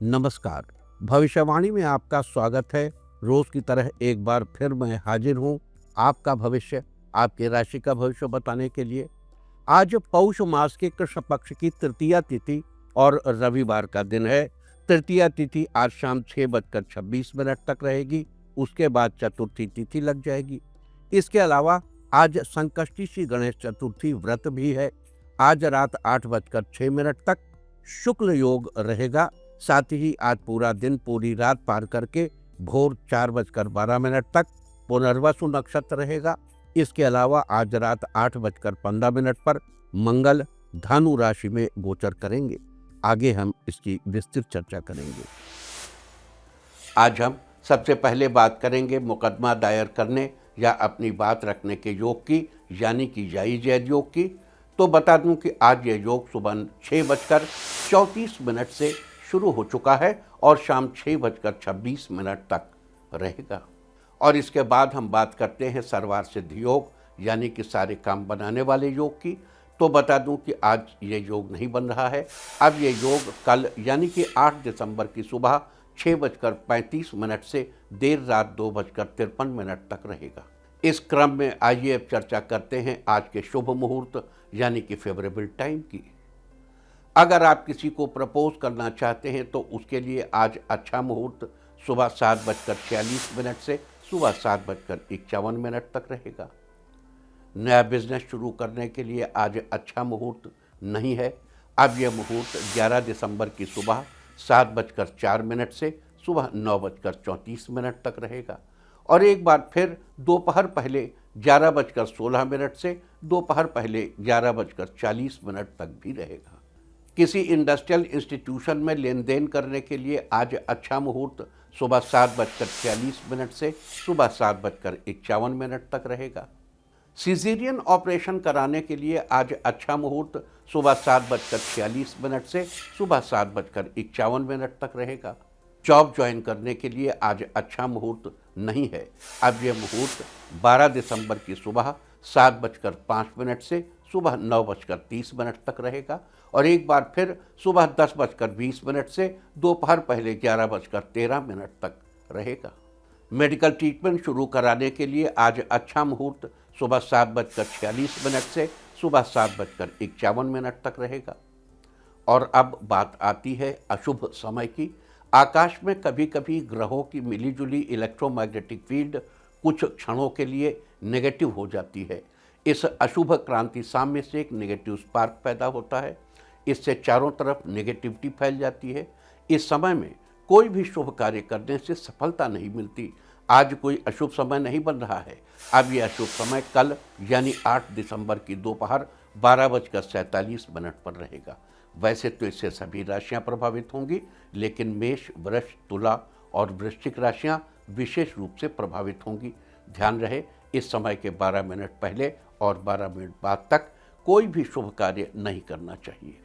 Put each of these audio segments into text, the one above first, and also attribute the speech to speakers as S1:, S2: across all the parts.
S1: नमस्कार। भविष्यवाणी में आपका स्वागत है। रोज की तरह एक बार फिर मैं हाजिर हूँ आपका भविष्य, आपकी राशि का भविष्य बताने के लिए। आज पौष मास के कृष्ण पक्ष की तृतीया तिथि और रविवार का दिन है। तृतीया तिथि आज शाम 6:26 तक रहेगी। उसके बाद चतुर्थी तिथि लग जाएगी। इसके अलावा आज संकष्टी श्री गणेश चतुर्थी व्रत भी है। आज रात 8:06 तक शुक्ल योग रहेगा। साथ ही आज पूरा दिन पूरी रात पार करके भोर 4:12 तक पुनर्वसु नक्षत्र रहेगा। इसके अलावा आज रात 8:15 पर मंगल धनु राशि में गोचर करेंगे। आगे हम इसकी विस्तृत चर्चा करेंगे। आज हम सबसे पहले बात करेंगे मुकदमा दायर करने या अपनी बात रखने के योग की, यानी कि जायज योग की। तो बता दूं कि आज यह योग सुबह 6:34 से शुरू हो चुका है और शाम 6:26 तक रहेगा। और इसके बाद हम बात करते हैं सर्वार्थ सिद्ध योग, यानी कि सारे काम बनाने वाले योग की। तो बता दूं कि आज ये योग नहीं बन रहा है। अब ये योग कल यानी कि 8 दिसंबर की सुबह 6:35 से देर रात 2:53 तक रहेगा। इस क्रम में आइए अब चर्चा करते हैं आज के शुभ मुहूर्त यानी कि फेवरेबल टाइम की। अगर आप किसी को प्रपोज करना चाहते हैं तो उसके लिए आज अच्छा मुहूर्त सुबह 7:46 से सुबह 7:51 तक रहेगा। नया बिजनेस शुरू करने के लिए आज अच्छा मुहूर्त नहीं है। अब यह मुहूर्त 11 दिसंबर की सुबह 7:04 से सुबह 9:34 तक रहेगा और एक बार फिर दोपहर पहले 11:16 से दोपहर पहले 11:40 तक भी रहेगा। किसी इंडस्ट्रियल इंस्टीट्यूशन में लेन देन करने के लिए आज अच्छा मुहूर्त सुबह 7:46 से सुबह 7:51 तक रहेगा। सिजेरियन ऑपरेशन कराने के लिए आज अच्छा मुहूर्त सुबह 7:46 से सुबह 7:51 तक रहेगा। जॉब ज्वाइन करने के लिए आज अच्छा मुहूर्त नहीं है। अब यह मुहूर्त 12 दिसंबर की सुबह 7:05 से सुबह 9:30 तक रहेगा और एक बार फिर सुबह 10:20 से दोपहर पहले 11:13 तक रहेगा। मेडिकल ट्रीटमेंट शुरू कराने के लिए आज अच्छा मुहूर्त सुबह 7:46 से सुबह 7:51 तक रहेगा। और अब बात आती है अशुभ समय की। आकाश में कभी कभी ग्रहों की मिलीजुली इलेक्ट्रोमैग्नेटिक फील्ड कुछ क्षणों के लिए नेगेटिव हो जाती है। इस अशुभ क्रांति साम्य से एक नेगेटिव स्पार्क पैदा होता है। इससे चारों तरफ नेगेटिविटी फैल जाती है। इस समय में कोई भी शुभ कार्य करने से सफलता नहीं मिलती। आज कोई अशुभ समय नहीं बन रहा है। अब यह अशुभ समय कल यानी 8 दिसंबर की दोपहर 12:47 पर रहेगा। वैसे तो इससे सभी राशियां प्रभावित होंगी, लेकिन मेष, वृष, तुला और वृश्चिक राशियां विशेष रूप से प्रभावित होंगी। ध्यान रहे, इस समय के 12 मिनट पहले और 12 मिनट बाद तक कोई भी शुभ कार्य नहीं करना चाहिए।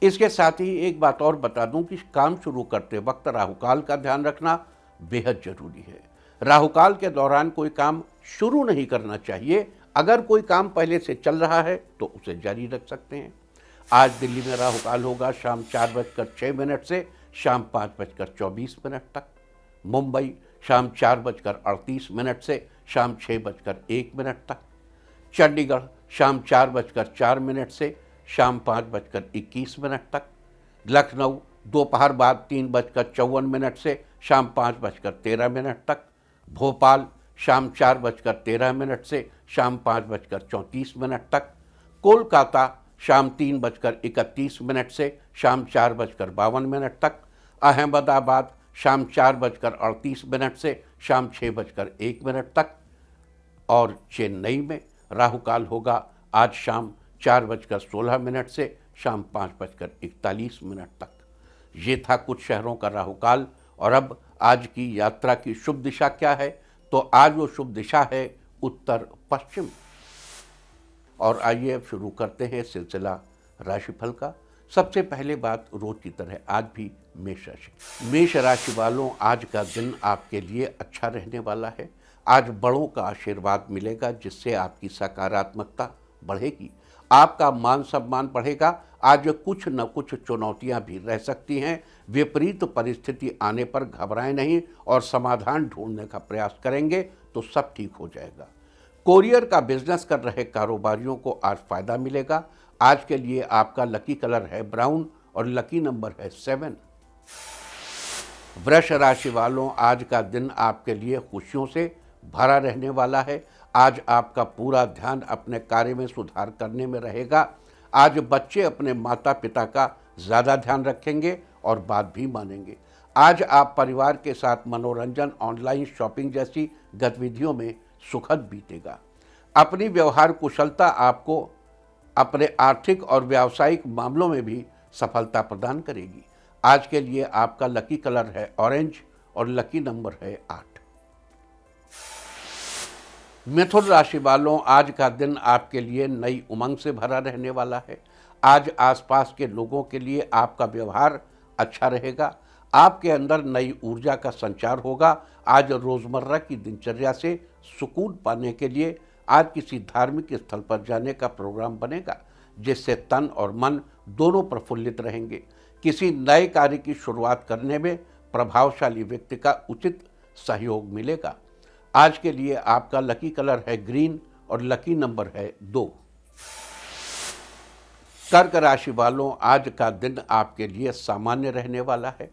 S1: इसके साथ ही एक बात और बता दूं कि काम शुरू करते वक्त राहुकाल का ध्यान रखना बेहद जरूरी है। राहुकाल के दौरान कोई काम शुरू नहीं करना चाहिए। अगर कोई काम पहले से चल रहा है तो उसे जारी रख सकते हैं। आज दिल्ली में राहुकाल होगा शाम 4:06 से शाम 5:24 तक। मुंबई शाम 4:38 से शाम 6:01 तक। चंडीगढ़ शाम 4:04 से शाम 5:21 तक। लखनऊ दोपहर बाद 3:54 से शाम 5:13 तक। भोपाल शाम 4:13 से शाम 5:34 तक। कोलकाता शाम 3:31 से शाम 4:52 तक। अहमदाबाद शाम 4:38 से शाम 6:01 तक। और चेन्नई में राहुकाल होगा आज शाम 4:16 से शाम 5:41 तक। ये था कुछ शहरों का राहुकाल। और अब आज की यात्रा की शुभ दिशा क्या है? तो आज वो शुभ दिशा है उत्तर पश्चिम। और आइए अब शुरू करते हैं सिलसिला राशिफल का। सबसे पहले बात रोज की तरह आज भी मेष राशि। मेष राशि वालों, आज का दिन आपके लिए अच्छा रहने वाला है। आज बड़ों का आशीर्वाद मिलेगा जिससे आपकी सकारात्मकता बढ़ेगी। आपका मान सम्मान बढ़ेगा। आज कुछ न कुछ चुनौतियां भी रह सकती हैं। विपरीत परिस्थिति आने पर घबराएं नहीं और समाधान ढूंढने का प्रयास करेंगे तो सब ठीक हो जाएगा। कोरियर का बिजनेस कर रहे कारोबारियों को आज फायदा मिलेगा। आज के लिए आपका लकी कलर है ब्राउन और लकी नंबर है 7। वृष राशि वालों, आज का दिन आपके लिए खुशियों से भरा रहने वाला है। आज आपका पूरा ध्यान अपने कार्य में सुधार करने में रहेगा। आज बच्चे अपने माता पिता का ज़्यादा ध्यान रखेंगे और बात भी मानेंगे। आज आप परिवार के साथ मनोरंजन, ऑनलाइन शॉपिंग जैसी गतिविधियों में सुखद बीतेगा। अपनी व्यवहार कुशलता आपको अपने आर्थिक और व्यावसायिक मामलों में भी सफलता प्रदान करेगी। आज के लिए आपका लकी कलर है ऑरेंज और लकी नंबर है 8। मिथुन राशि वालों, आज का दिन आपके लिए नई उमंग से भरा रहने वाला है। आज आसपास के लोगों के लिए आपका व्यवहार अच्छा रहेगा। आपके अंदर नई ऊर्जा का संचार होगा। आज रोजमर्रा की दिनचर्या से सुकून पाने के लिए आज किसी धार्मिक स्थल पर जाने का प्रोग्राम बनेगा, जिससे तन और मन दोनों प्रफुल्लित रहेंगे। किसी नए कार्य की शुरुआत करने में प्रभावशाली व्यक्ति का उचित सहयोग मिलेगा। आज के लिए आपका लकी कलर है ग्रीन और लकी नंबर है 2। कर्क राशि वालों, आज का दिन आपके लिए सामान्य रहने वाला है।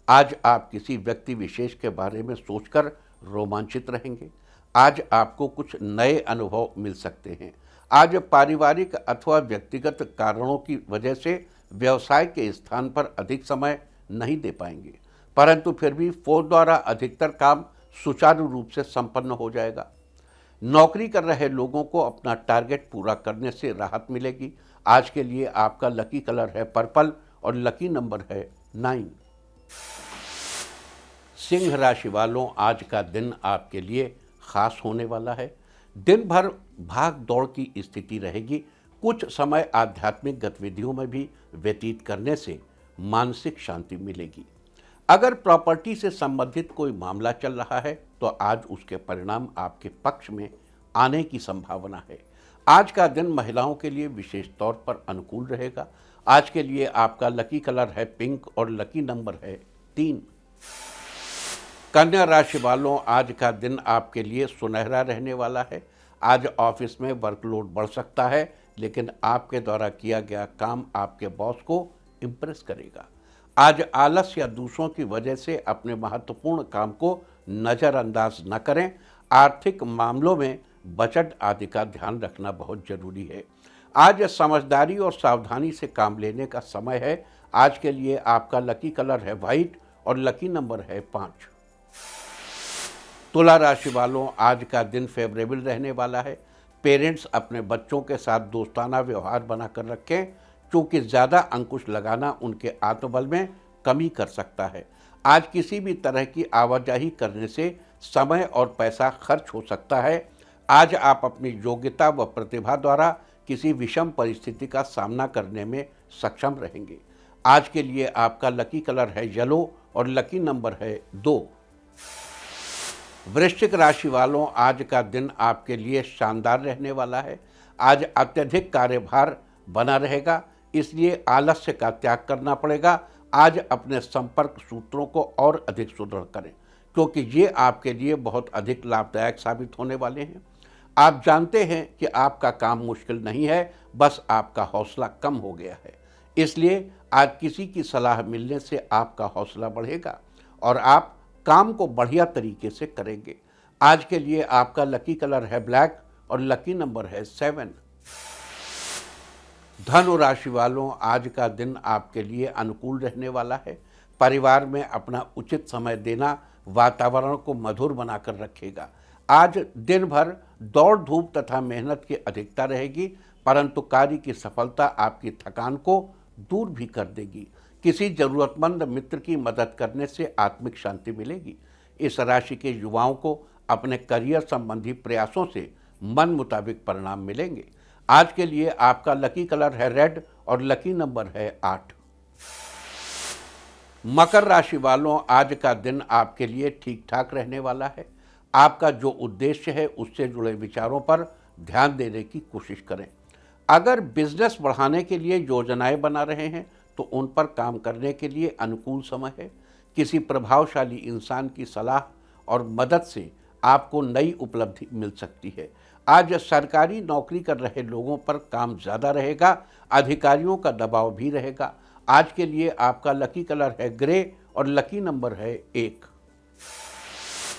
S1: आज आप किसी व्यक्ति विशेष के बारे में सोचकर रोमांचित रहेंगे। आज आपको कुछ नए अनुभव मिल सकते हैं। आज पारिवारिक अथवा व्यक्तिगत कारणों की वजह से व्यवसाय के स्थान पर अधिक समय नहीं दे पाएंगे, परंतु फिर भी फोन द्वारा अधिकतर काम सुचारू रूप से संपन्न हो जाएगा। नौकरी कर रहे लोगों को अपना टारगेट पूरा करने से राहत मिलेगी। आज के लिए आपका लकी कलर है पर्पल और लकी नंबर है 9। सिंह राशि वालों, आज का दिन आपके लिए खास होने वाला है। दिन भर भाग दौड़ की स्थिति रहेगी। कुछ समय आध्यात्मिक गतिविधियों में भी व्यतीत करने से मानसिक शांति मिलेगी। अगर प्रॉपर्टी से संबंधित कोई मामला चल रहा है तो आज उसके परिणाम आपके पक्ष में आने की संभावना है। आज का दिन महिलाओं के लिए विशेष तौर पर अनुकूल रहेगा। आज के लिए आपका लकी कलर है पिंक और लकी नंबर है 3। कन्या राशि वालों, आज का दिन आपके लिए सुनहरा रहने वाला है। आज ऑफिस में वर्कलोड बढ़ सकता है, लेकिन आपके द्वारा किया गया काम आपके बॉस को इम्प्रेस करेगा। आज आलस या दूसरों की वजह से अपने महत्वपूर्ण काम को नज़रअंदाज न करें। आर्थिक मामलों में बजट आदि का ध्यान रखना बहुत जरूरी है। आज समझदारी और सावधानी से काम लेने का समय है। आज के लिए आपका लकी कलर है वाइट और लकी नंबर है 5। तुला राशि वालों, आज का दिन फेवरेबल रहने वाला है। पेरेंट्स अपने बच्चों के साथ दोस्ताना व्यवहार बनाकर रखें, क्योंकि ज़्यादा अंकुश लगाना उनके आत्मबल में कमी कर सकता है। आज किसी भी तरह की आवाजाही करने से समय और पैसा खर्च हो सकता है। आज आप अपनी योग्यता व प्रतिभा द्वारा किसी विषम परिस्थिति का सामना करने में सक्षम रहेंगे। आज के लिए आपका लकी कलर है येलो और लकी नंबर है 2। वृश्चिक राशि वालों, आज का दिन आपके लिए शानदार रहने वाला है। आज अत्यधिक कार्यभार बना रहेगा, इसलिए आलस्य का त्याग करना पड़ेगा। आज अपने संपर्क सूत्रों को और अधिक सुदृढ़ करें, क्योंकि ये आपके लिए बहुत अधिक लाभदायक साबित होने वाले हैं। आप जानते हैं कि आपका काम मुश्किल नहीं है, बस आपका हौसला कम हो गया है। इसलिए आज किसी की सलाह मिलने से आपका हौसला बढ़ेगा और आप काम को बढ़िया तरीके से करेंगे। आज के लिए आपका लकी कलर है ब्लैक और लकी नंबर है 7। धनु राशि वालों, आज का दिन आपके लिए अनुकूल रहने वाला है। परिवार में अपना उचित समय देना वातावरण को मधुर बनाकर रखेगा। आज दिन भर दौड़ धूप तथा मेहनत की अधिकता रहेगी, परंतु कार्य की सफलता आपकी थकान को दूर भी कर देगी। किसी जरूरतमंद मित्र की मदद करने से आत्मिक शांति मिलेगी। इस राशि के युवाओं को अपने करियर संबंधी प्रयासों से मन मुताबिक परिणाम मिलेंगे। आज के लिए आपका लकी कलर है रेड और लकी नंबर है 8। मकर राशि वालों, आज का दिन आपके लिए ठीक ठाक रहने वाला है। आपका जो उद्देश्य है उससे जुड़े विचारों पर ध्यान देने की कोशिश करें। अगर बिजनेस बढ़ाने के लिए योजनाएं बना रहे हैं तो उन पर काम करने के लिए अनुकूल समय है। किसी प्रभावशाली इंसान की सलाह और मदद से आपको नई उपलब्धि मिल सकती है। आज सरकारी नौकरी कर रहे लोगों पर काम ज़्यादा रहेगा, अधिकारियों का दबाव भी रहेगा। आज के लिए आपका लकी कलर है ग्रे और लकी नंबर है 1।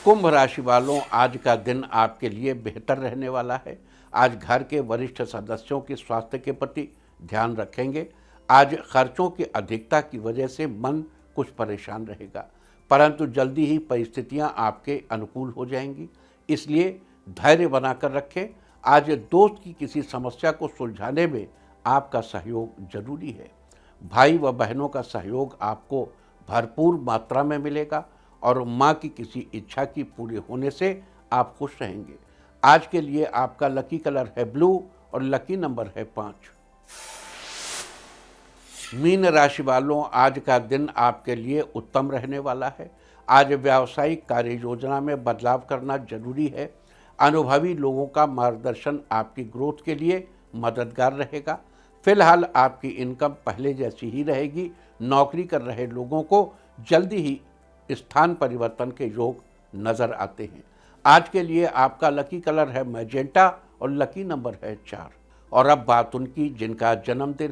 S1: कुंभ राशि वालों, आज का दिन आपके लिए बेहतर रहने वाला है। आज घर के वरिष्ठ सदस्यों के स्वास्थ्य के प्रति ध्यान रखेंगे। आज खर्चों की अधिकता की वजह से मन कुछ परेशान रहेगा, परंतु जल्दी ही परिस्थितियां आपके अनुकूल हो जाएंगी, इसलिए धैर्य बनाकर रखें। आज दोस्त की किसी समस्या को सुलझाने में आपका सहयोग जरूरी है। भाई व बहनों का सहयोग आपको भरपूर मात्रा में मिलेगा और माँ की किसी इच्छा की पूरी होने से आप खुश रहेंगे। आज के लिए आपका लकी कलर है ब्लू और लकी नंबर है 5। मीन राशि वालों, आज का दिन आपके लिए उत्तम रहने वाला है। आज व्यावसायिक कार्य योजना में बदलाव करना जरूरी है। अनुभवी लोगों का मार्गदर्शन आपकी ग्रोथ के लिए मददगार रहेगा। फिलहाल आपकी इनकम पहले जैसी ही रहेगी। नौकरी कर रहे लोगों को जल्दी ही स्थान परिवर्तन के योग नजर आते हैं। आज के लिए आपका लकी कलर है मैजेंटा और लकी नंबर है 4। और अब बात उनकी जिनका जन्मदिन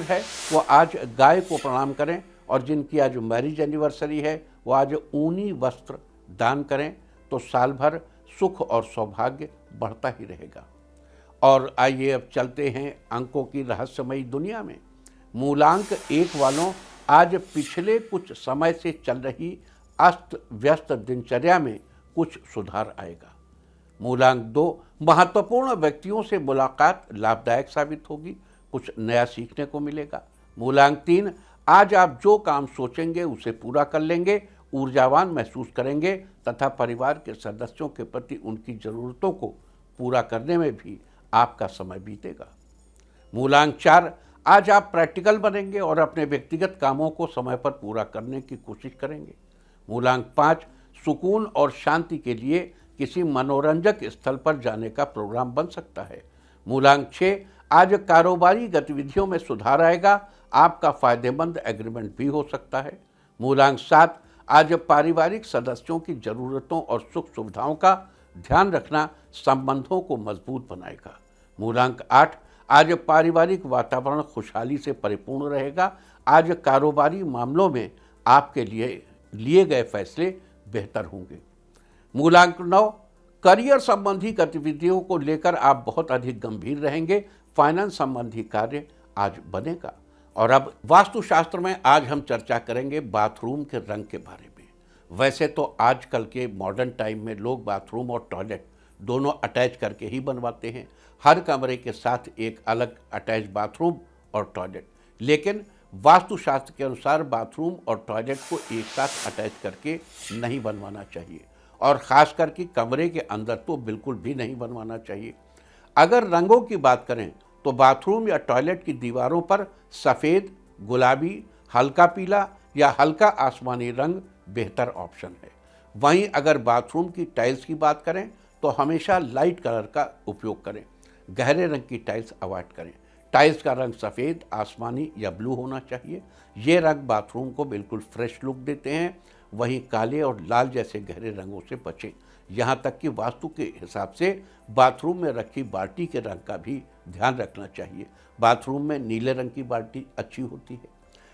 S1: है वो आज गाय को प्रणाम करें, और जिनकी आज मैरिज एनिवर्सरी है वो आज ऊनी वस्त्र दान करें, तो साल भर सुख और सौभाग्य बढ़ता ही रहेगा। और आइए अब चलते हैं अंकों की रहस्यमयी दुनिया में। मूलांक 1 वालों, आज पिछले कुछ समय से चल रही अस्त व्यस्त दिनचर्या में कुछ सुधार आएगा। मूलांक 2, महत्वपूर्ण व्यक्तियों से मुलाकात लाभदायक साबित होगी, कुछ नया सीखने को मिलेगा। मूलांक 3, आज आप जो काम सोचेंगे उसे पूरा कर लेंगे, ऊर्जावान महसूस करेंगे तथा परिवार के सदस्यों के प्रति उनकी ज़रूरतों को पूरा करने में भी आपका समय बीतेगा। मूलांक 4, आज आप प्रैक्टिकल बनेंगे और अपने व्यक्तिगत कामों को समय पर पूरा करने की कोशिश करेंगे। मूलांक 5, सुकून और शांति के लिए किसी मनोरंजक स्थल पर जाने का प्रोग्राम बन सकता है। मूलांक 6, आज कारोबारी गतिविधियों में सुधार आएगा, आपका फायदेमंद एग्रीमेंट भी हो सकता है। मूलांक 7, आज पारिवारिक सदस्यों की जरूरतों और सुख सुविधाओं का ध्यान रखना संबंधों को मजबूत बनाएगा। मूलांक 8, आज पारिवारिक वातावरण खुशहाली से परिपूर्ण रहेगा। आज कारोबारी मामलों में आपके लिए गए फैसले बेहतर होंगे। मूलांक 9, करियर संबंधी गतिविधियों को लेकर आप बहुत अधिक गंभीर रहेंगे। फाइनेंस संबंधी कार्य आज बनेगा। और अब वास्तुशास्त्र में आज हम चर्चा करेंगे बाथरूम के रंग के बारे में। वैसे तो आजकल के मॉडर्न टाइम में लोग बाथरूम और टॉयलेट दोनों अटैच करके ही बनवाते हैं, हर कमरे के साथ एक अलग अटैच बाथरूम और टॉयलेट। लेकिन वास्तुशास्त्र के अनुसार बाथरूम और टॉयलेट को एक साथ अटैच करके नहीं बनवाना चाहिए, और ख़ास करके कमरे के अंदर तो बिल्कुल भी नहीं बनवाना चाहिए। अगर रंगों की बात करें तो बाथरूम या टॉयलेट की दीवारों पर सफ़ेद, गुलाबी, हल्का पीला या हल्का आसमानी रंग बेहतर ऑप्शन है। वहीं अगर बाथरूम की टाइल्स की बात करें तो हमेशा लाइट कलर का उपयोग करें, गहरे रंग की टाइल्स अवॉइड करें। टाइल्स का रंग सफ़ेद, आसमानी या ब्लू होना चाहिए। ये रंग बाथरूम को बिल्कुल फ्रेश लुक देते हैं। वहीं काले और लाल जैसे गहरे रंगों से बचें। यहाँ तक कि वास्तु के हिसाब से बाथरूम में रखी बाल्टी के रंग का भी ध्यान रखना चाहिए। बाथरूम में नीले रंग की बाल्टी अच्छी होती है।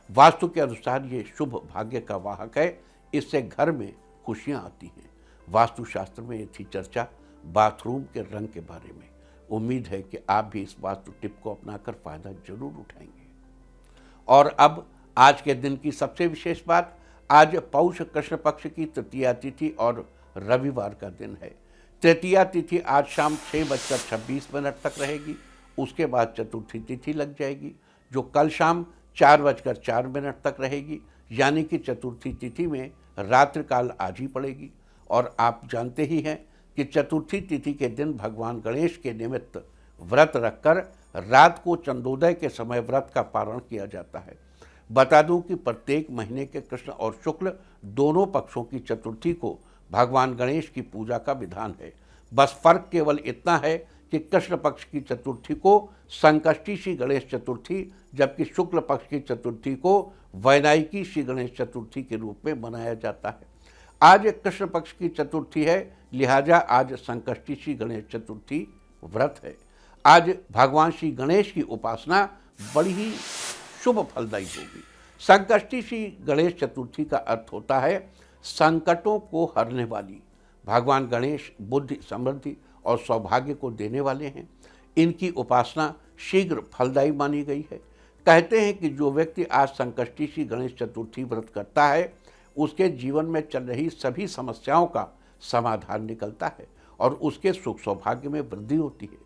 S1: वास्तु के अनुसार ये शुभ भाग्य का वाहक है, इससे घर में खुशियाँ आती हैं। वास्तुशास्त्र में ये थी चर्चा बाथरूम के रंग के बारे में। उम्मीद है कि आप भी इस वास्तु टिप को अपनाकर फ़ायदा जरूर उठाएंगे। और अब आज के दिन की सबसे विशेष बात, आज पौष कृष्ण पक्ष की तृतीया तिथि और रविवार का दिन है। तृतीया तिथि आज शाम 6:26 तक रहेगी। उसके बाद चतुर्थी तिथि लग जाएगी, जो कल शाम 4:04 तक रहेगी। यानी कि चतुर्थी तिथि में रात्रिकाल आज ही पड़ेगी। और आप जानते ही हैं कि चतुर्थी तिथि के दिन भगवान गणेश के निमित्त व्रत रखकर रात को चंद्रोदय के समय व्रत का पारण किया जाता है। बता दूं कि प्रत्येक महीने के कृष्ण और शुक्ल दोनों पक्षों की चतुर्थी को भगवान गणेश की पूजा का विधान है। बस फर्क केवल इतना है कि कृष्ण पक्ष की चतुर्थी को संकष्टी श्री गणेश चतुर्थी, जबकि शुक्ल पक्ष की चतुर्थी को वैनायकी श्री गणेश चतुर्थी के रूप में मनाया जाता है। आज कृष्ण पक्ष की चतुर्थी है, लिहाजा आज संकष्टी श्री गणेश चतुर्थी व्रत है। आज भगवान श्री गणेश की उपासना बड़ी ही शुभ फलदायी होगी। संकष्टी श्री गणेश चतुर्थी का अर्थ होता है संकटों को हरने वाली। भगवान गणेश बुद्धि, समृद्धि और सौभाग्य को देने वाले हैं। इनकी उपासना शीघ्र फलदायी मानी गई है। कहते हैं कि जो व्यक्ति आज संकष्टी श्री गणेश चतुर्थी व्रत करता है, उसके जीवन में चल रही सभी समस्याओं का समाधान निकलता है और उसके सुख सौभाग्य में वृद्धि होती है।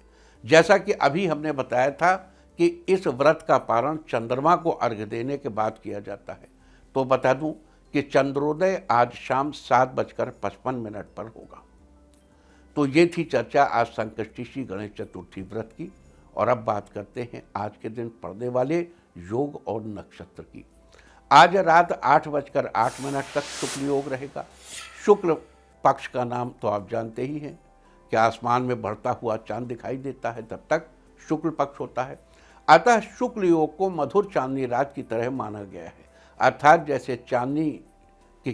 S1: जैसा कि अभी हमने बताया था कि इस व्रत का पारण चंद्रमा को अर्घ्य देने के बाद किया जाता है, तो बता दूं कि चंद्रोदय आज शाम 7:55 पर होगा। तो ये थी चर्चा आज संकष्टी श्री गणेश चतुर्थी व्रत की। और अब बात करते हैं आज के दिन पड़ने वाले योग और नक्षत्र की। आज रात 8:08 तक शुक्ल योग रहेगा। शुक्ल पक्ष का नाम तो आप जानते ही हैं कि आसमान में बढ़ता हुआ चांद दिखाई देता है, तब तक शुक्ल पक्ष होता है। अतः शुक्ल योग को मधुर चांदनी रात की तरह माना गया है, अर्थात जैसे चांदनी की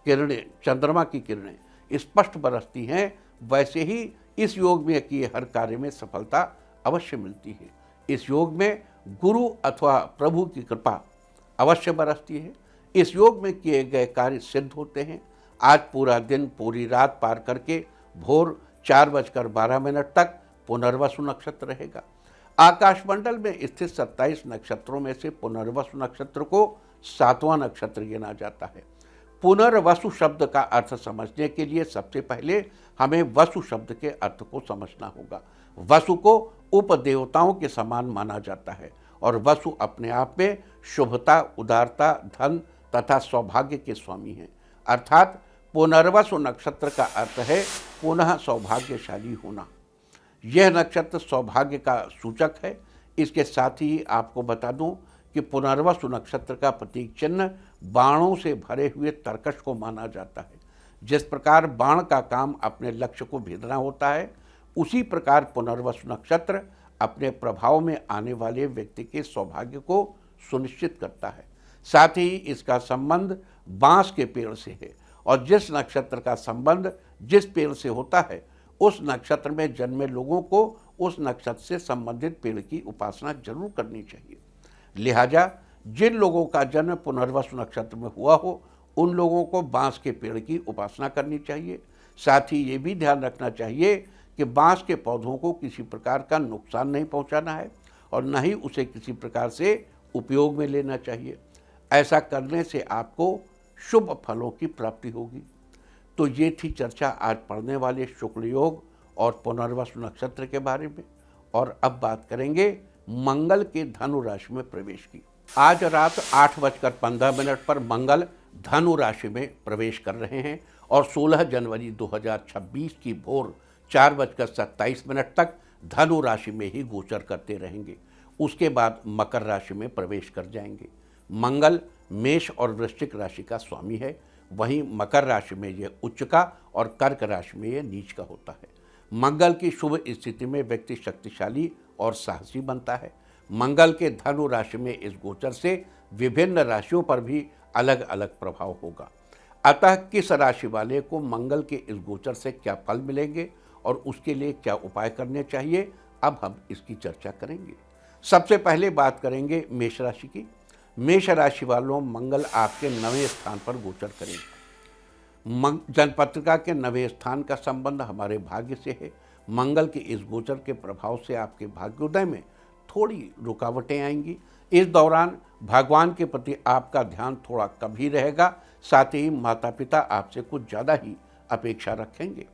S1: किरणें, चंद्रमा की किरणें स्पष्ट बरसती हैं, वैसे ही इस योग में किए हर कार्य में सफलता अवश्य मिलती है। इस योग में गुरु अथवा प्रभु की कृपा अवश्य बरसती है। इस योग में किए गए कार्य सिद्ध होते हैं। आज पूरा दिन, पूरी रात पार करके भोर 4:12 तक पुनर्वसु नक्षत्र रहेगा। आकाशमंडल में स्थित 27 नक्षत्रों में से पुनर्वसु नक्षत्र को 7वां नक्षत्र गिना जाता है। पुनर्वसु शब्द का अर्थ समझने के लिए सबसे पहले हमें वसु शब्द के अर्थ को समझना होगा। वसु को उपदेवताओं के समान माना जाता है और वसु अपने आप में शुभता, उदारता, धन तथा सौभाग्य के स्वामी हैं। अर्थात पुनर्वसु नक्षत्र का अर्थ है पुनः सौभाग्यशाली होना। यह नक्षत्र सौभाग्य का सूचक है। इसके साथ ही आपको बता दूं कि पुनर्वसु नक्षत्र का प्रतीक चिन्ह बाणों से भरे हुए तरकश को माना जाता है। जिस प्रकार बाण का काम अपने लक्ष्य को भेदना होता है, उसी प्रकार पुनर्वसु नक्षत्र अपने प्रभाव में आने वाले व्यक्ति के सौभाग्य को सुनिश्चित करता है। साथ ही इसका संबंध बांस के पेड़ से है और जिस नक्षत्र का संबंध जिस पेड़ से होता है, उस नक्षत्र में जन्मे लोगों को उस नक्षत्र से संबंधित पेड़ की उपासना जरूर करनी चाहिए। लिहाजा जिन लोगों का जन्म पुनर्वसु नक्षत्र में हुआ हो, उन लोगों को बांस के पेड़ की उपासना करनी चाहिए। साथ ही ये भी ध्यान रखना चाहिए कि बांस के पौधों को किसी प्रकार का नुकसान नहीं पहुंचाना है और न ही उसे किसी प्रकार से उपयोग में लेना चाहिए। ऐसा करने से आपको शुभ फलों की प्राप्ति होगी। तो ये थी चर्चा आज पढ़ने वाले शुक्ल योग और पुनर्वसु नक्षत्र के बारे में। और अब बात करेंगे मंगल के धनु राशि में प्रवेश की। आज रात 8:15 पर मंगल धनु राशि में प्रवेश कर रहे हैं और 16 जनवरी 2026 की भोर 4:27 तक धनु राशि में ही गोचर करते रहेंगे। उसके बाद मकर राशि में प्रवेश कर जाएंगे। मंगल मेष और वृश्चिक राशि का स्वामी है, वहीं मकर राशि में यह उच्च का और कर्क राशि में यह नीच का होता है। मंगल की शुभ स्थिति में व्यक्ति शक्तिशाली और साहसी बनता है। मंगल के धनु राशि में इस गोचर से विभिन्न राशियों पर भी अलग अलग प्रभाव होगा। अतः किस राशि वाले को मंगल के इस गोचर से क्या फल मिलेंगे और उसके लिए क्या उपाय करने चाहिए, अब हम इसकी चर्चा करेंगे। सबसे पहले बात करेंगे मेष राशि की। मेष राशि वालों, मंगल आपके 9वें स्थान पर गोचर करेगा। जन्मपत्रिका के 9वें स्थान का संबंध हमारे भाग्य से है। मंगल के इस गोचर के प्रभाव से आपके भाग्योदय में थोड़ी रुकावटें आएंगी। इस दौरान भगवान के प्रति आपका ध्यान थोड़ा कम ही रहेगा। साथ ही माता पिता आपसे कुछ ज़्यादा ही अपेक्षा रखेंगे।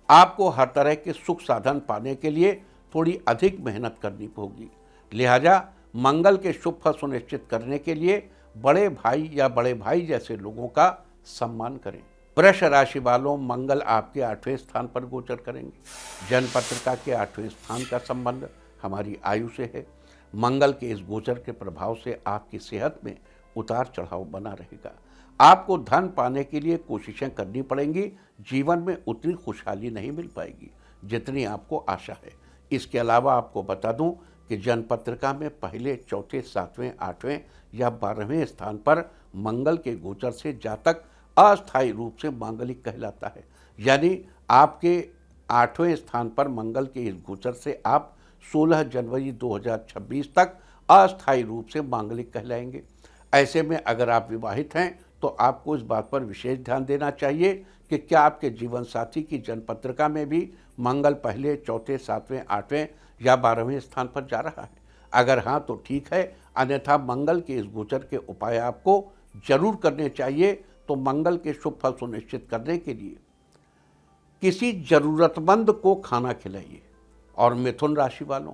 S1: आपको हर तरह के सुख साधन पाने के लिए थोड़ी अधिक मेहनत करनी होगी। लिहाजा मंगल के शुभ फल सुनिश्चित करने के लिए बड़े भाई या बड़े भाई जैसे लोगों का सम्मान करें। वृष राशि वालों, मंगल आपके 8वें स्थान पर गोचर करेंगे। जन्मपत्रिका के 8वें स्थान का संबंध हमारी आयु से है। मंगल के इस गोचर के प्रभाव से आपकी सेहत में उतार चढ़ाव बना रहेगा। आपको धन पाने के लिए कोशिशें करनी पड़ेंगी। जीवन में उतनी खुशहाली नहीं मिल पाएगी जितनी आपको आशा है, इसके अलावा आपको बता दूं कि जन्मपत्रिका में पहले, चौथे, सातवें, आठवें या 12वें स्थान पर मंगल के गोचर से जातक अस्थायी रूप से मांगलिक कहलाता है। यानी आपके 8वें स्थान पर मंगल के इस गोचर से आप 16 जनवरी 2026 तक अस्थायी रूप से मांगलिक कहलाएंगे। ऐसे में अगर आप विवाहित हैं तो आपको इस बात पर विशेष ध्यान देना चाहिए कि क्या आपके जीवन साथी की जन्मपत्रिका में भी मंगल पहले, चौथे, सातवें, आठवें या 12वें स्थान पर जा रहा है। अगर हाँ तो ठीक है, अन्यथा मंगल के इस गोचर के उपाय आपको जरूर करने चाहिए। तो मंगल के शुभ फल सुनिश्चित करने के लिए किसी जरूरतमंद को खाना खिलाइए। और मिथुन राशि वालों,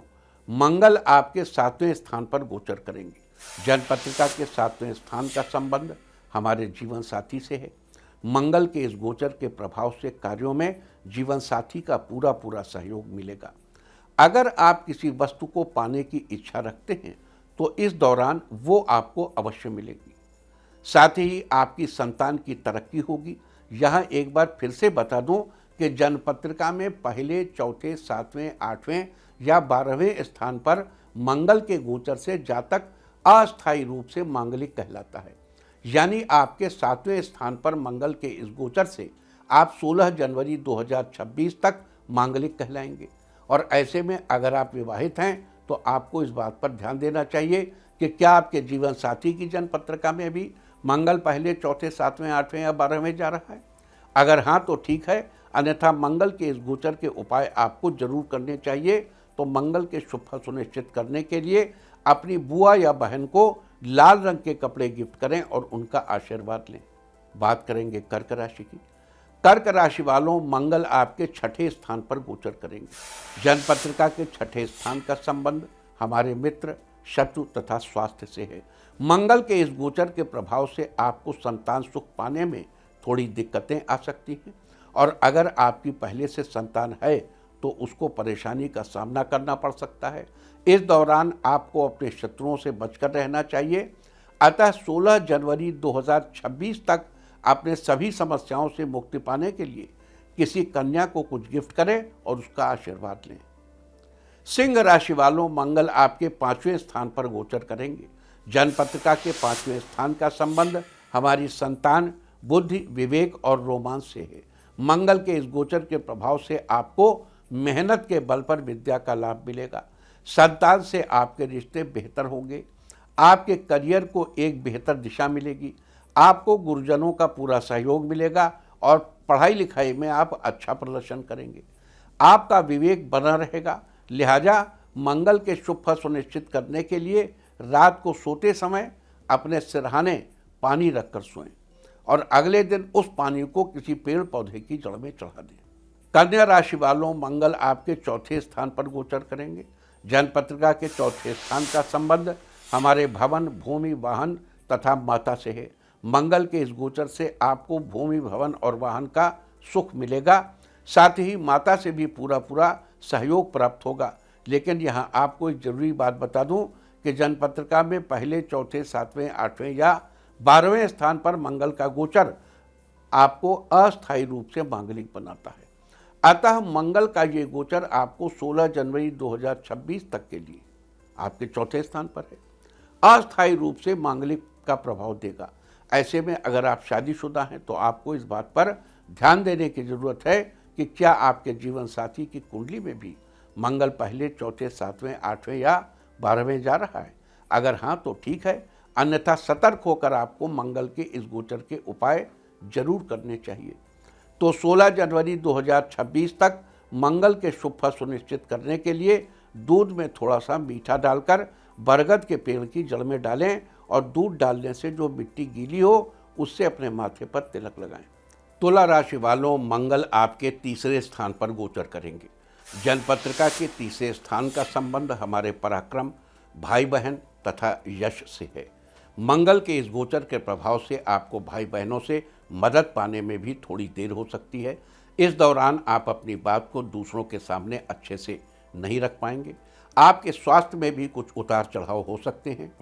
S1: मंगल आपके 7वें स्थान पर गोचर करेंगे। जन्मपत्रिका के 7वें स्थान का संबंध हमारे जीवन साथी से है। मंगल के इस गोचर के प्रभाव से कार्यों में जीवन साथी का पूरा पूरा सहयोग मिलेगा। अगर आप किसी वस्तु को पाने की इच्छा रखते हैं तो इस दौरान वो आपको अवश्य मिलेगी। साथ ही आपकी संतान की तरक्की होगी। यहाँ एक बार फिर से बता दूं कि जन्मपत्रिका में पहले, चौथे, सातवें, आठवें या 12वें स्थान पर मंगल के गोचर से जातक अस्थायी रूप से मांगलिक कहलाता है। यानी आपके 7वें स्थान पर मंगल के इस गोचर से आप 16 जनवरी 2026 तक मांगलिक कहलाएंगे। और ऐसे में अगर आप विवाहित हैं तो आपको इस बात पर ध्यान देना चाहिए कि क्या आपके जीवन साथी की जन्मपत्रिका में भी मंगल पहले, चौथे, सातवें, आठवें या 12वें जा रहा है। अगर हाँ तो ठीक है, अन्यथा मंगल के इस गोचर के उपाय आपको जरूर करने चाहिए। तो मंगल के शुभ फल सुनिश्चित करने के लिए अपनी बुआ या बहन को लाल रंग के कपड़े गिफ्ट करें और उनका आशीर्वाद लें। बात करेंगे कर्क राशि की। कर्क राशि वालों, मंगल आपके 6ठे स्थान पर गोचर करेंगे। जन्मपत्रिका के 6ठे स्थान का संबंध हमारे मित्र, शत्रु तथा स्वास्थ्य से है। मंगल के इस गोचर के प्रभाव से आपको संतान सुख पाने में थोड़ी दिक्कतें आ सकती हैं। और अगर आपकी पहले से संतान है तो उसको परेशानी का सामना करना पड़ सकता है। इस दौरान आपको अपने शत्रुओं से बचकर रहना चाहिए। अतः 16 जनवरी 2026 तक अपने सभी समस्याओं से मुक्ति पाने के लिए किसी कन्या को कुछ गिफ्ट करें और उसका आशीर्वाद लें। सिंह राशि वालों, मंगल आपके 5वें स्थान पर गोचर करेंगे। जन्मपत्रिका के 5वें स्थान का संबंध हमारी संतान, बुद्धि, विवेक और रोमांच से है। मंगल के इस गोचर के प्रभाव से आपको मेहनत के बल पर विद्या का लाभ मिलेगा। संतान से आपके रिश्ते बेहतर होंगे। आपके करियर को एक बेहतर दिशा मिलेगी। आपको गुरुजनों का पूरा सहयोग मिलेगा और पढ़ाई लिखाई में आप अच्छा प्रदर्शन करेंगे। आपका विवेक बना रहेगा। लिहाजा मंगल के शुभ फल सुनिश्चित करने के लिए रात को सोते समय अपने सिरहाने पानी रखकर सोएं और अगले दिन उस पानी को किसी पेड़ पौधे की जड़ में चढ़ा दें। कन्या राशि वालों, मंगल आपके 4थे स्थान पर गोचर करेंगे। जन्मपत्रिका के 4थे स्थान का संबंध हमारे भवन, भूमि, वाहन तथा माता से है। मंगल के इस गोचर से आपको भूमि, भवन और वाहन का सुख मिलेगा। साथ ही माता से भी पूरा सहयोग प्राप्त होगा। लेकिन यहाँ आपको एक जरूरी बात बता दूं कि जन्मपत्रिका में पहले, चौथे, सातवें, आठवें या 12वें स्थान पर मंगल का गोचर आपको अस्थायी रूप से मांगलिक बनाता है। अतः मंगल का ये गोचर आपको 16 जनवरी 2026 तक के लिए आपके 4थे स्थान पर है, अस्थायी रूप से मांगलिक का प्रभाव देगा। ऐसे में अगर आप शादीशुदा हैं तो आपको इस बात पर ध्यान देने की जरूरत है कि क्या आपके जीवन साथी की कुंडली में भी मंगल पहले, चौथे, सातवें, आठवें या 12वें जा रहा है। अगर हाँ तो ठीक है, अन्यथा सतर्क होकर आपको मंगल के इस गोचर के उपाय जरूर करने चाहिए। तो 16 जनवरी 2026 तक मंगल के शुभ फल सुनिश्चित करने के लिए दूध में थोड़ा सा मीठा डालकर बरगद के पेड़ की जड़ में डालें और दूध डालने से जो मिट्टी गीली हो उससे अपने माथे पर तिलक लगाएं। तुला राशि वालों, मंगल आपके 3रे स्थान पर गोचर करेंगे। जन्मपत्रिका के 3रे स्थान का संबंध हमारे पराक्रम, भाई बहन तथा यश से है। मंगल के इस गोचर के प्रभाव से आपको भाई बहनों से मदद पाने में भी थोड़ी देर हो सकती है। इस दौरान आप अपनी बात को दूसरों के सामने अच्छे से नहीं रख पाएंगे। आपके स्वास्थ्य में भी कुछ उतार चढ़ाव हो सकते हैं।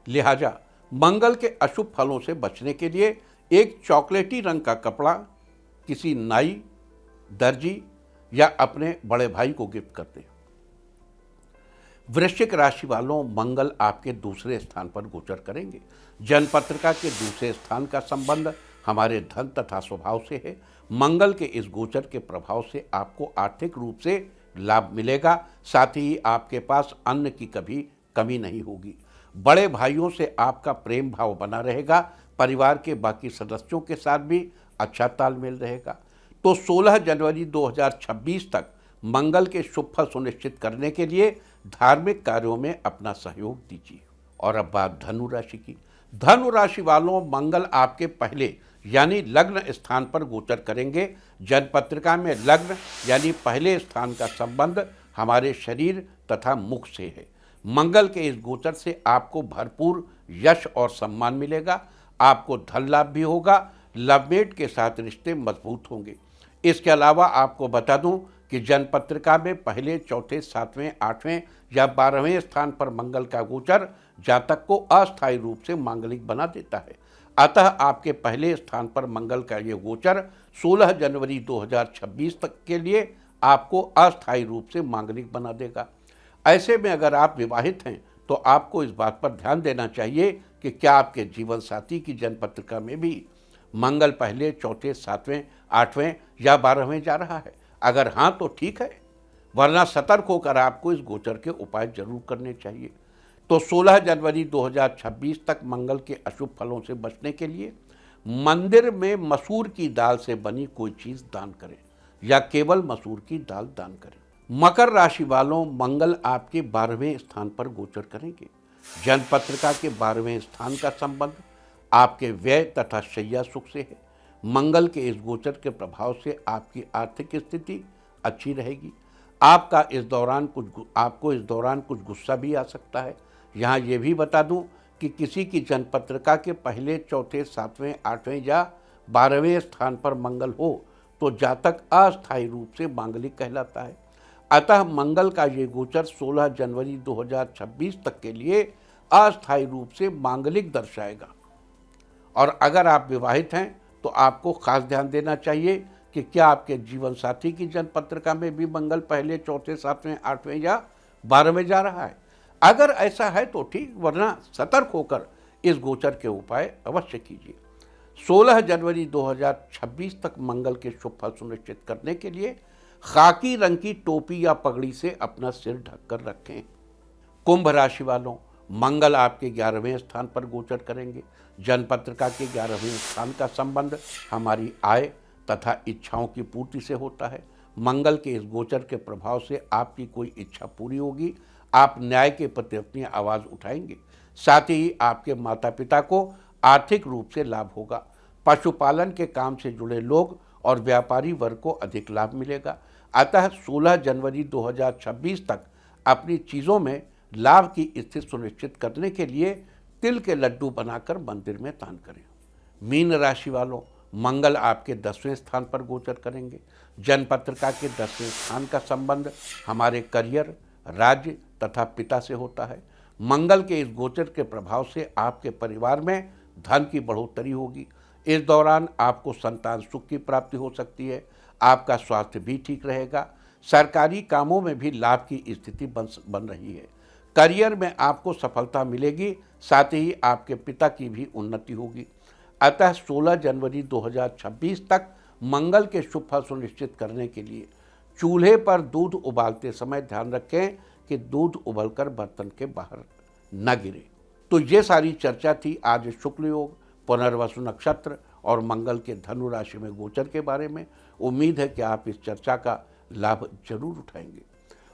S1: लिहाजा मंगल के अशुभ फलों से बचने के लिए एक चॉकलेटी रंग का कपड़ा किसी नाई, दर्जी या अपने बड़े भाई को गिफ्ट कर दें। वृश्चिक राशि वालों, मंगल आपके दूसरे स्थान पर गोचर करेंगे। जन्मपत्रिका के दूसरे स्थान का संबंध हमारे धन तथा स्वभाव से है। मंगल के इस गोचर के प्रभाव से आपको आर्थिक रूप से लाभ मिलेगा, साथ ही आपके पास अन्न की कभी कमी नहीं होगी। बड़े भाइयों से आपका प्रेम भाव बना रहेगा। परिवार के बाकी सदस्यों के साथ भी अच्छा तालमेल रहेगा। तो 16 जनवरी 2026 तक मंगल के शुभ फल सुनिश्चित करने के लिए धार्मिक कार्यों में अपना सहयोग दीजिए। और अब बात धनु राशि की। धनु राशि वालों, मंगल आपके पहले यानी लग्न स्थान पर गोचर करेंगे। जन्मपत्रिका में लग्न यानी पहले स्थान का संबंध हमारे शरीर तथा मुख से है। मंगल के इस गोचर से आपको भरपूर यश और सम्मान मिलेगा। आपको धन लाभ भी होगा। लवमेट के साथ रिश्ते मजबूत होंगे। इसके अलावा आपको बता दूं कि जन्मपत्रिका में पहले, चौथे, सातवें, आठवें या 12वें स्थान पर मंगल का गोचर जातक को अस्थायी रूप से मांगलिक बना देता है। अतः आपके पहले स्थान पर मंगल का ये गोचर 16 जनवरी 2026 तक के लिए आपको अस्थायी रूप से मांगलिक बना देगा। ऐसे में अगर आप विवाहित हैं तो आपको इस बात पर ध्यान देना चाहिए कि क्या आपके जीवन साथी की जन्मपत्रिका में भी मंगल पहले, चौथे, सातवें, आठवें या 12वें जा रहा है। अगर हाँ तो ठीक है, वरना सतर्क होकर आपको इस गोचर के उपाय जरूर करने चाहिए। तो 16 जनवरी 2026 तक मंगल के अशुभ फलों से बचने के लिए मंदिर में मसूर की दाल से बनी कोई चीज दान करें या केवल मसूर की दाल दान करें। मकर राशि वालों, मंगल आपके 12वें स्थान पर गोचर करेंगे। जन्मपत्रिका के 12वें स्थान का संबंध आपके व्यय तथा शैया सुख से है। मंगल के इस गोचर के प्रभाव से आपकी आर्थिक स्थिति अच्छी रहेगी। आपको इस दौरान कुछ गुस्सा भी आ सकता है। यहाँ ये भी बता दूं कि किसी की जन्मपत्रिका के पहले, चौथे, सातवें, आठवें या 12वें स्थान पर मंगल हो तो जातक अस्थायी रूप से मांगलिक कहलाता है। अतः मंगल का ये गोचर 16 जनवरी 2026 तक के लिए अस्थायी रूप से मांगलिक दर्शाएगा। और अगर आप विवाहित हैं तो आपको खास ध्यान देना चाहिए कि क्या आपके जीवन साथी की जन्मपत्रिका में भी मंगल पहले, चौथे, सातवें, आठवें या 12वें जा रहा है। अगर ऐसा है तो ठीक, वरना सतर्क होकर इस गोचर के उपाय अवश्य कीजिए। 16 जनवरी 2026 तक मंगल के शुभ फल सुनिश्चित करने के लिए खाकी रंग की टोपी या पगड़ी से अपना सिर ढककर रखें। कुंभ राशि वालों, मंगल आपके 11वें स्थान पर गोचर करेंगे। जन्मपत्रिका के 11वें स्थान का संबंध हमारी आय तथा इच्छाओं की पूर्ति से होता है। मंगल के इस गोचर के प्रभाव से आपकी कोई इच्छा पूरी होगी। आप न्याय के प्रति अपनी आवाज़ उठाएंगे। साथ ही आपके माता पिता को आर्थिक रूप से लाभ होगा। पशुपालन के काम से जुड़े लोग और व्यापारी वर्ग को अधिक लाभ मिलेगा। अतः 16 जनवरी 2026 तक अपनी चीज़ों में लाभ की स्थिति सुनिश्चित करने के लिए तिल के लड्डू बनाकर मंदिर में दान करें। मीन राशि वालों, मंगल आपके 10वें स्थान पर गोचर करेंगे। जन्मपत्रिका के 10वें स्थान का संबंध हमारे करियर, राज्य तथा पिता से होता है। मंगल के इस गोचर के प्रभाव से आपके परिवार में धन की बढ़ोतरी होगी। इस दौरान आपको संतान सुख की प्राप्ति हो सकती है। आपका स्वास्थ्य भी ठीक रहेगा। सरकारी कामों में भी लाभ की स्थिति बन रही है। करियर में आपको सफलता मिलेगी। साथ ही आपके पिता की भी उन्नति होगी। अतः 16 जनवरी 2026 तक मंगल के शुभ फल सुनिश्चित करने के लिए चूल्हे पर दूध उबालते समय ध्यान रखें कि दूध उबलकर बर्तन के बाहर न गिरे। तो ये सारी चर्चा थी आज शुक्ल योग, पुनर्वसु नक्षत्र और मंगल के धनु राशि में गोचर के बारे में। उम्मीद है कि आप इस चर्चा का लाभ जरूर उठाएंगे।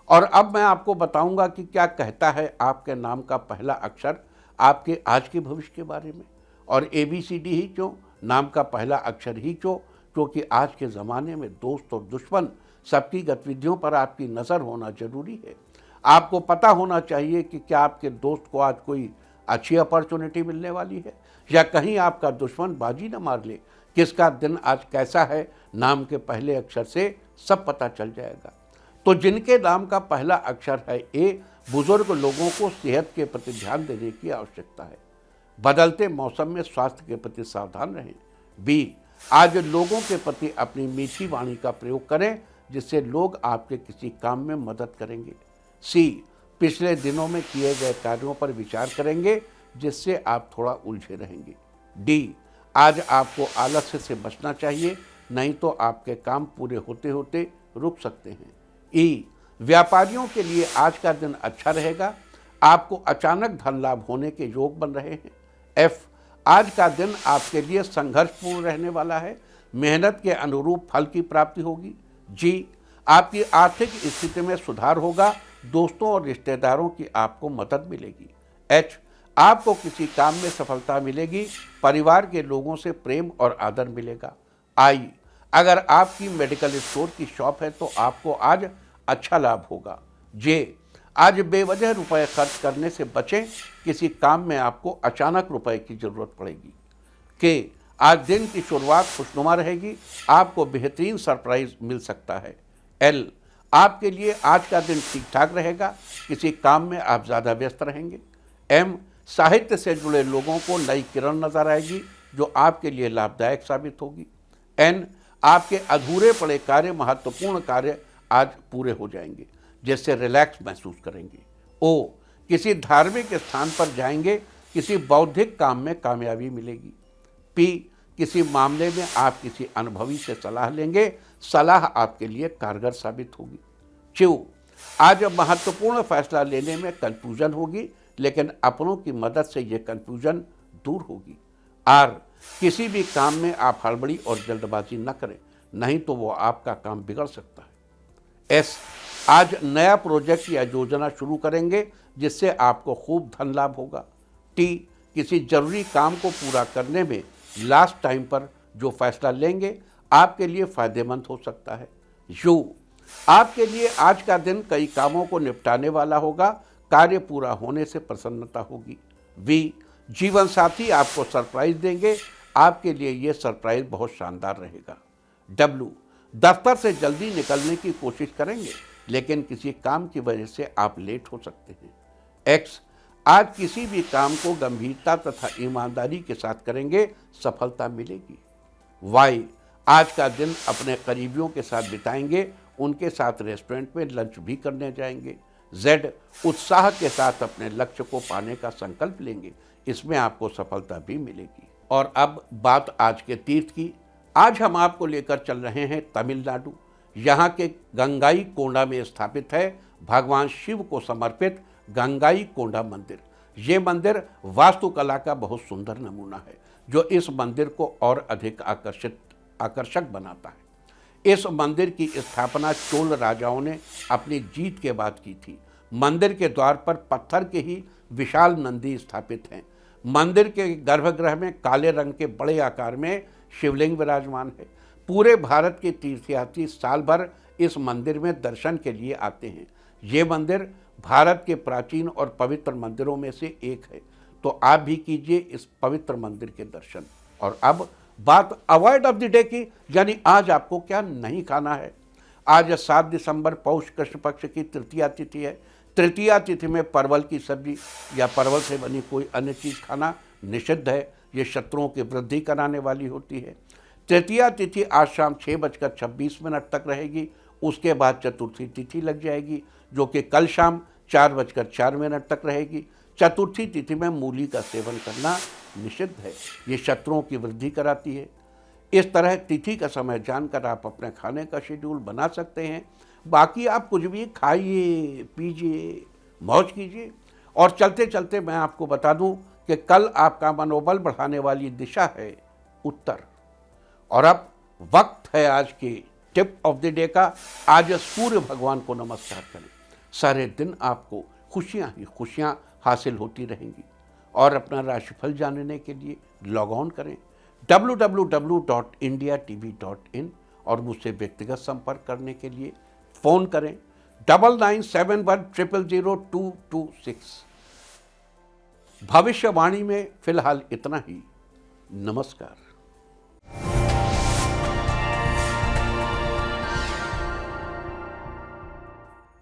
S1: और अब मैं आपको बताऊंगा कि क्या कहता है आपके नाम का पहला अक्षर आपके आज के भविष्य के बारे में। और ABCD ही क्यों, नाम का पहला अक्षर ही क्यों, क्योंकि आज के ज़माने में दोस्त और दुश्मन सबकी गतिविधियों पर आपकी नज़र होना जरूरी है। आपको पता होना चाहिए कि क्या आपके दोस्त को आज कोई अच्छी अपॉर्चुनिटी मिलने वाली है या कहीं आपका दुश्मन बाजी न मार ले। किसका दिन आज कैसा है, नाम के पहले अक्षर से सब पता चल जाएगा। तो जिनके नाम का पहला अक्षर है A, बुजुर्ग लोगों को सेहत के प्रति ध्यान देने की आवश्यकता है। बदलते मौसम में स्वास्थ्य के प्रति सावधान रहें। B, आज लोगों के प्रति अपनी मीठी वाणी का प्रयोग करें जिससे लोग आपके किसी काम में मदद करेंगे। सी, पिछले दिनों में किए गए कार्यों पर विचार करेंगे जिससे आप थोड़ा उलझे रहेंगे। डी, आज आपको आलस्य से बचना चाहिए, नहीं तो आपके काम पूरे होते होते रुक सकते हैं। ई, व्यापारियों के लिए आज का दिन अच्छा रहेगा, आपको अचानक धन लाभ होने के योग बन रहे हैं। एफ, आज का दिन आपके लिए संघर्षपूर्ण रहने वाला है, मेहनत के अनुरूप फल की प्राप्ति होगी। जी, आपकी आर्थिक स्थिति में सुधार होगा, दोस्तों और रिश्तेदारों की आपको मदद मिलेगी। एच, आपको किसी काम में सफलता मिलेगी, परिवार के लोगों से प्रेम और आदर मिलेगा। आई, अगर आपकी मेडिकल स्टोर की शॉप है तो आपको आज अच्छा लाभ होगा। जे, आज बेवजह रुपए खर्च करने से बचें, किसी काम में आपको अचानक रुपए की जरूरत पड़ेगी। के, आज दिन की शुरुआत खुशनुमा रहेगी, आपको बेहतरीन सरप्राइज मिल सकता है। एल, आपके लिए आज का दिन ठीक ठाक रहेगा, किसी काम में आप ज़्यादा व्यस्त रहेंगे। एम, साहित्य से जुड़े लोगों को नई किरण नजर आएगी जो आपके लिए लाभदायक साबित होगी। एन, आपके अधूरे पड़े कार्य, महत्वपूर्ण कार्य आज पूरे हो जाएंगे जिससे रिलैक्स महसूस करेंगे। ओ, किसी धार्मिक स्थान पर जाएंगे, किसी बौद्धिक काम में कामयाबी मिलेगी। पी, किसी मामले में आप किसी अनुभवी से सलाह लेंगे, सलाह आपके लिए कारगर साबित होगी। क्यू, आज महत्वपूर्ण फैसला लेने में कंफ्यूजन होगी, लेकिन अपनों की मदद से यह कंफ्यूजन दूर होगी। आर, किसी भी काम में आप हड़बड़ी और जल्दबाजी न करें, नहीं तो वो आपका काम बिगड़ सकता है। एस, आज नया प्रोजेक्ट या योजना शुरू करेंगे जिससे आपको खूब धन लाभ होगा। टी, किसी जरूरी काम को पूरा करने में लास्ट टाइम पर जो फैसला लेंगे आपके लिए फायदेमंद हो सकता है। यू, आपके लिए आज का दिन कई कामों को निपटाने वाला होगा, कार्य पूरा होने से प्रसन्नता होगी। वी, जीवन साथी आपको सरप्राइज देंगे, आपके लिए यह सरप्राइज बहुत शानदार रहेगा। डब्ल्यू, दफ्तर से जल्दी निकलने की कोशिश करेंगे, लेकिन किसी काम की वजह से आप लेट हो सकते हैं। एक्स, आज किसी भी काम को गंभीरता तथा ईमानदारी के साथ करेंगे, सफलता मिलेगी। वाई, आज का दिन अपने करीबियों के साथ बिताएंगे, उनके साथ रेस्टोरेंट में लंच भी करने जाएंगे। जेड, उत्साह के साथ अपने लक्ष्य को पाने का संकल्प लेंगे, इसमें आपको सफलता भी मिलेगी। और अब बात आज के तीर्थ की। आज हम आपको लेकर चल रहे हैं तमिलनाडु। यहाँ के गंगाई कोंडा में स्थापित है भगवान शिव को समर्पित गंगाई कोंडा मंदिर। ये मंदिर वास्तुकला का बहुत सुंदर नमूना है जो इस मंदिर को और अधिक आकर्षक बनाता है। इस मंदिर की स्थापना चोल राजाओं ने अपनी जीत के बाद की थी। मंदिर के द्वार पर पत्थर के ही विशाल नंदी स्थापित हैं। मंदिर के गर्भगृह में काले रंग के बड़े आकार में शिवलिंग विराजमान है। पूरे भारत के तीर्थयात्री साल भर इस मंदिर में दर्शन के लिए आते हैं। ये मंदिर भारत के प्राचीन और पवित्र मंदिरों में से एक है, तो आप भी कीजिए इस पवित्र मंदिर के दर्शन। और अब बात अवॉइड ऑफ द डे की, यानी आज आपको क्या नहीं खाना है। आज 7 दिसंबर पौष कृष्ण पक्ष की तृतीया तिथि है। तृतीया तिथि में परवल की सब्जी या परवल से बनी कोई अन्य चीज़ खाना निषिद्ध है। ये शत्रुओं की वृद्धि कराने वाली होती है। तृतीया तिथि आज शाम 6:26 तक रहेगी। उसके बाद चतुर्थी तिथि लग जाएगी जो कि कल शाम 4:04 तक रहेगी। चतुर्थी तिथि में मूली का सेवन करना निषिद्ध है, ये शत्रुओं की वृद्धि कराती है। इस तरह तिथि का समय जानकर आप अपने खाने का शेड्यूल बना सकते हैं। बाकी आप कुछ भी खाइए, पीजिए, मौज कीजिए। और चलते चलते मैं आपको बता दूं कि कल आपका मनोबल बढ़ाने वाली दिशा है उत्तर। और अब वक्त है आज की टिप ऑफ द डे का। आज सूर्य भगवान को नमस्कार करें। सारे दिन आपको खुशियां ही खुशियां हासिल होती रहेंगी। और अपना राशिफल जानने के लिए लॉग ऑन करें www.indiatv.in और मुझसे व्यक्तिगत संपर्क करने के लिए फ़ोन करें 9971000226। भविष्यवाणी में फिलहाल इतना ही। नमस्कार।